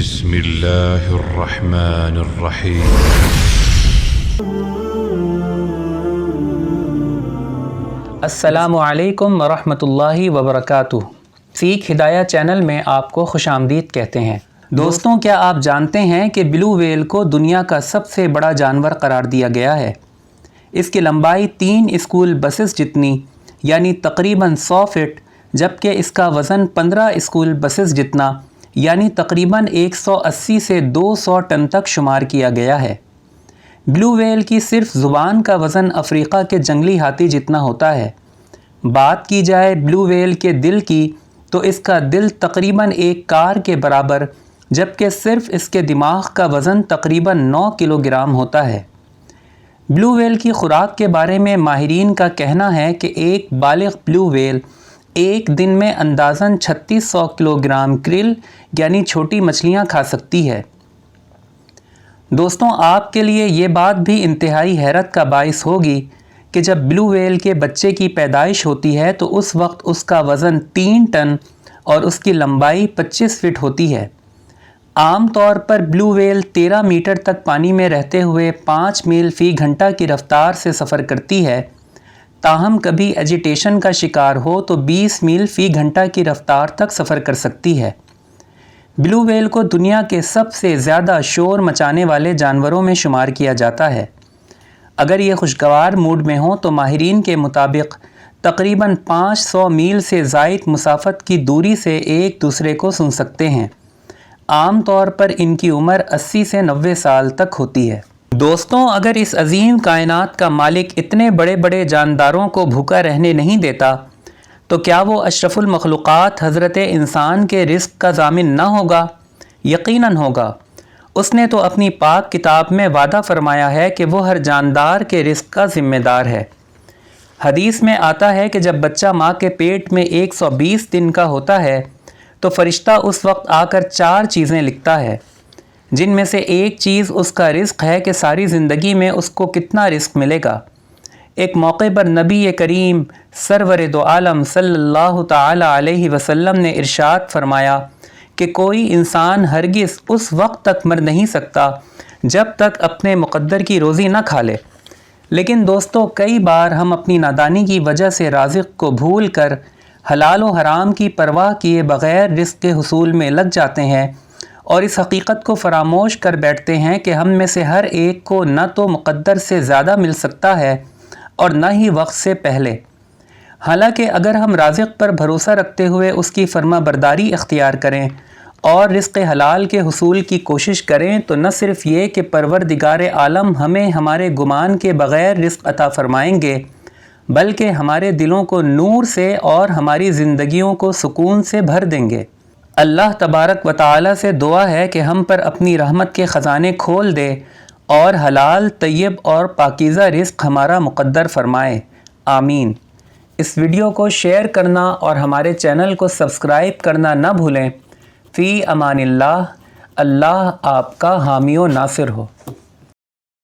بسم اللہ الرحمن الرحیم۔ السلام علیکم ورحمۃ اللہ وبرکاتہ۔ سیکھ ہدایہ چینل میں آپ کو خوش آمدید کہتے ہیں۔ دوستوں، کیا آپ جانتے ہیں کہ بلو ویل کو دنیا کا سب سے بڑا جانور قرار دیا گیا ہے؟ اس کی لمبائی 3 اسکول بسز جتنی یعنی تقریباً 100 فٹ، جبکہ اس کا وزن 15 اسکول بسز جتنا یعنی تقریباً 180 سے 200 ٹن تک شمار کیا گیا ہے۔ بلو ویل کی صرف زبان کا وزن افریقہ کے جنگلی ہاتھی جتنا ہوتا ہے۔ بات کی جائے بلو ویل کے دل کی تو اس کا دل تقریباً ایک کار کے برابر، جبکہ صرف اس کے دماغ کا وزن تقریباً 9 کلو گرام ہوتا ہے۔ بلو ویل کی خوراک کے بارے میں ماہرین کا کہنا ہے کہ ایک بالغ بلو ویل ایک دن میں اندازاً 3600 کلو گرام krill یعنی چھوٹی مچھلیاں کھا سکتی ہے۔ دوستوں، آپ کے لیے یہ بات بھی انتہائی حیرت کا باعث ہوگی کہ جب بلو ویل کے بچے کی پیدائش ہوتی ہے تو اس وقت اس کا وزن 3 ٹن اور اس کی لمبائی 25 فٹ ہوتی ہے۔ عام طور پر بلو ویل 13 میٹر تک پانی میں رہتے ہوئے 5 میل فی گھنٹہ کی رفتار سے سفر کرتی ہے، تاہم کبھی ایجیٹیشن کا شکار ہو تو 20 میل فی گھنٹہ کی رفتار تک سفر کر سکتی ہے۔ بلو ویل کو دنیا کے سب سے زیادہ شور مچانے والے جانوروں میں شمار کیا جاتا ہے۔ اگر یہ خوشگوار موڈ میں ہوں تو ماہرین کے مطابق تقریباً 500 میل سے زائد مسافت کی دوری سے ایک دوسرے کو سن سکتے ہیں۔ عام طور پر ان کی عمر 80 سے 90 سال تک ہوتی ہے۔ دوستوں، اگر اس عظیم کائنات کا مالک اتنے بڑے بڑے جانداروں کو بھوکا رہنے نہیں دیتا تو کیا وہ اشرف المخلوقات حضرت انسان کے رزق کا ضامن نہ ہوگا؟ یقیناً ہوگا۔ اس نے تو اپنی پاک کتاب میں وعدہ فرمایا ہے کہ وہ ہر جاندار کے رزق کا ذمہ دار ہے۔ حدیث میں آتا ہے کہ جب بچہ ماں کے پیٹ میں 120 دن کا ہوتا ہے تو فرشتہ اس وقت آ کر 4 چیزیں لکھتا ہے، جن میں سے ایک چیز اس کا رزق ہے کہ ساری زندگی میں اس کو کتنا رزق ملے گا۔ ایک موقع پر نبی کریم سرور دو عالم صلی اللہ تعالی علیہ وسلم نے ارشاد فرمایا کہ کوئی انسان ہرگز اس وقت تک مر نہیں سکتا جب تک اپنے مقدر کی روزی نہ کھا لے۔ لیکن دوستو، کئی بار ہم اپنی نادانی کی وجہ سے رازق کو بھول کر حلال و حرام کی پرواہ کیے بغیر رزق کے حصول میں لگ جاتے ہیں اور اس حقیقت کو فراموش کر بیٹھتے ہیں کہ ہم میں سے ہر ایک کو نہ تو مقدر سے زیادہ مل سکتا ہے اور نہ ہی وقت سے پہلے۔ حالانکہ اگر ہم رازق پر بھروسہ رکھتے ہوئے اس کی فرما برداری اختیار کریں اور رزق حلال کے حصول کی کوشش کریں تو نہ صرف یہ کہ پروردگار عالم ہمیں ہمارے گمان کے بغیر رزق عطا فرمائیں گے، بلکہ ہمارے دلوں کو نور سے اور ہماری زندگیوں کو سکون سے بھر دیں گے۔ اللہ تبارک و تعالی سے دعا ہے کہ ہم پر اپنی رحمت کے خزانے کھول دے اور حلال، طیب اور پاکیزہ رزق ہمارا مقدر فرمائے، آمین۔ اس ویڈیو کو شیئر کرنا اور ہمارے چینل کو سبسکرائب کرنا نہ بھولیں۔ فی امان اللہ، اللہ آپ کا حامی و ناصر ہو۔